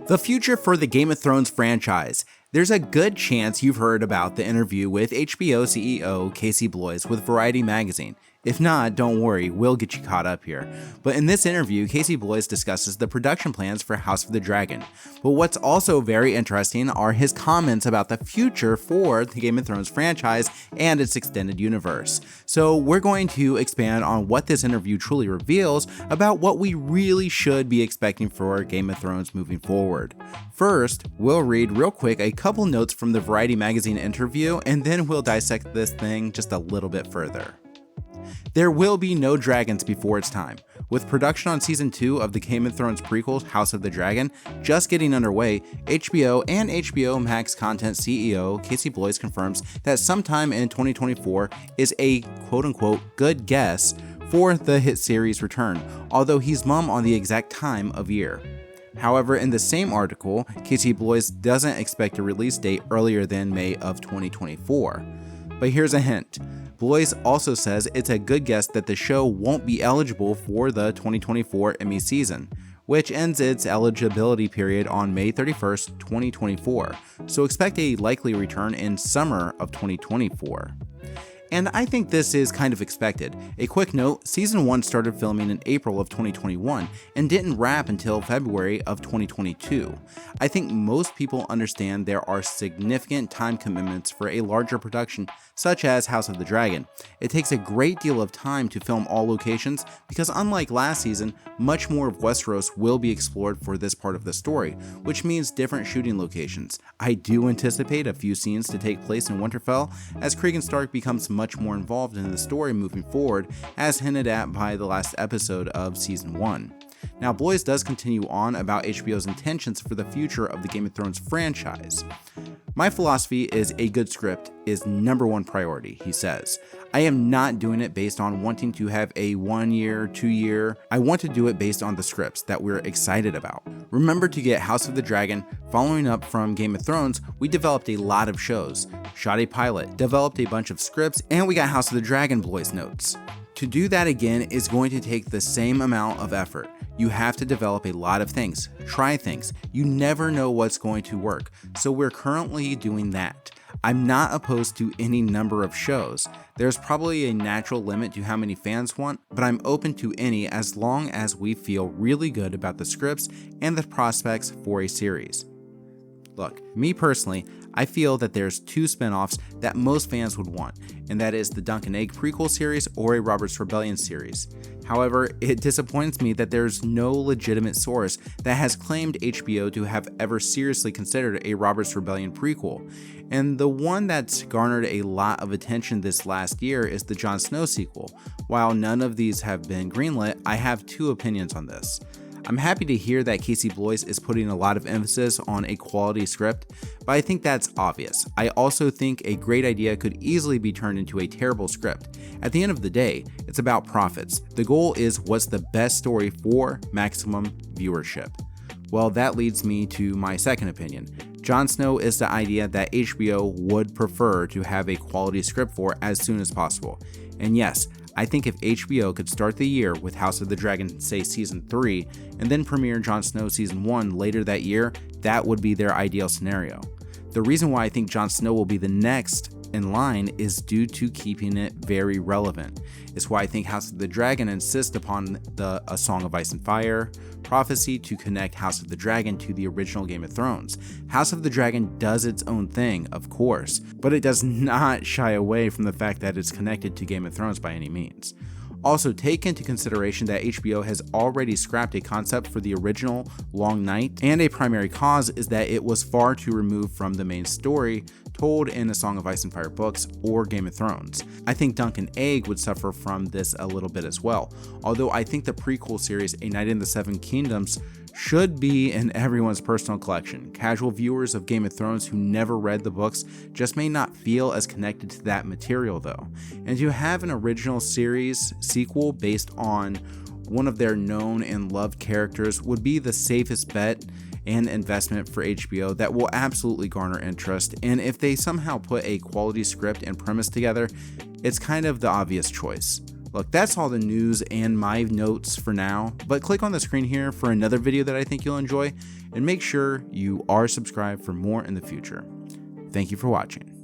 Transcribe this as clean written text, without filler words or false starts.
The future for the Game of Thrones franchise. There's a good chance you've heard about the interview with HBO CEO Casey Bloys with Variety magazine. If not, don't worry, we'll get you caught up here. But in this interview, Casey Bloys discusses the production plans for House of the Dragon. But what's also very interesting are his comments about the future for the Game of Thrones franchise and its extended universe. So we're going to expand on what this interview truly reveals about what we really should be expecting for Game of Thrones moving forward. First, we'll read real quick a couple notes from the Variety magazine interview, and then we'll dissect this thing just a little bit further. There will be no dragons before its time. With production on season 2 of the Game of Thrones prequel, House of the Dragon, just getting underway, HBO and HBO Max content CEO Casey Bloys confirms that sometime in 2024 is a quote-unquote good guess for the hit series return, although he's mum on the exact time of year. However, in the same article, Casey Bloys doesn't expect a release date earlier than May of 2024. But here's a hint. Bloys also says it's a good guess that the show won't be eligible for the 2024 Emmy season, which ends its eligibility period on May 31st, 2024, so expect a likely return in summer of 2024. And I think this is kind of expected. A quick note, season 1 started filming in April of 2021 and didn't wrap until February of 2022. I think most people understand there are significant time commitments for a larger production such as House of the Dragon. It takes a great deal of time to film all locations because unlike last season, much more of Westeros will be explored for this part of the story, which means different shooting locations. I do anticipate a few scenes to take place in Winterfell as Cregan Stark becomes much more involved in the story moving forward, as hinted at by the last episode of season 1. Now, Bloys does continue on about HBO's intentions for the future of the Game of Thrones franchise. My philosophy is a good script is number one priority, he says. I am not doing it based on wanting to have a 1 year, 2 year. I want to do it based on the scripts that we're excited about. Remember to get House of the Dragon. Following up from Game of Thrones, we developed a lot of shows, shot a pilot, developed a bunch of scripts, and we got House of the Dragon Bloys notes. To do that again is going to take the same amount of effort. You have to develop a lot of things, try things. You never know what's going to work, so we're currently doing that. I'm not opposed to any number of shows. There's probably a natural limit to how many fans want, but I'm open to any as long as we feel really good about the scripts and the prospects for a series. Look, me personally, I feel that there's 2 spinoffs that most fans would want, and that is the Dunk and Egg prequel series or a Robert's Rebellion series. However, it disappoints me that there's no legitimate source that has claimed HBO to have ever seriously considered a Robert's Rebellion prequel, and the one that's garnered a lot of attention this last year is the Jon Snow sequel. While none of these have been greenlit, I have 2 opinions on this. I'm happy to hear that Casey Bloys is putting a lot of emphasis on a quality script, but I think that's obvious. I also think a great idea could easily be turned into a terrible script. At the end of the day, it's about profits. The goal is what's the best story for maximum viewership. Well, that leads me to my second opinion. Jon Snow is the idea that HBO would prefer to have a quality script for as soon as possible. And yes, I think if HBO could start the year with House of the Dragon, say season 3, and then premiere Jon Snow season 1 later that year, that would be their ideal scenario. The reason why I think Jon Snow will be the next in line is due to keeping it very relevant. It's why I think House of the Dragon insists upon A Song of Ice and Fire prophecy to connect House of the Dragon to the original Game of Thrones. House of the Dragon does its own thing, of course, but it does not shy away from the fact that it's connected to Game of Thrones by any means. Also, take into consideration that HBO has already scrapped a concept for the original Long Night, and a primary cause is that it was far too removed from the main story told in A Song of Ice and Fire books or Game of Thrones. I think Dunk and Egg would suffer from this a little bit as well, although I think the prequel series A Night in the Seven Kingdoms should be in everyone's personal collection. Casual viewers of Game of Thrones who never read the books just may not feel as connected to that material though. And to have an original series sequel based on one of their known and loved characters would be the safest bet and investment for HBO that will absolutely garner interest, and if they somehow put a quality script and premise together, it's kind of the obvious choice. Look, that's all the news and my notes for now, but click on the screen here for another video that I think you'll enjoy, and make sure you are subscribed for more in the future. Thank you for watching.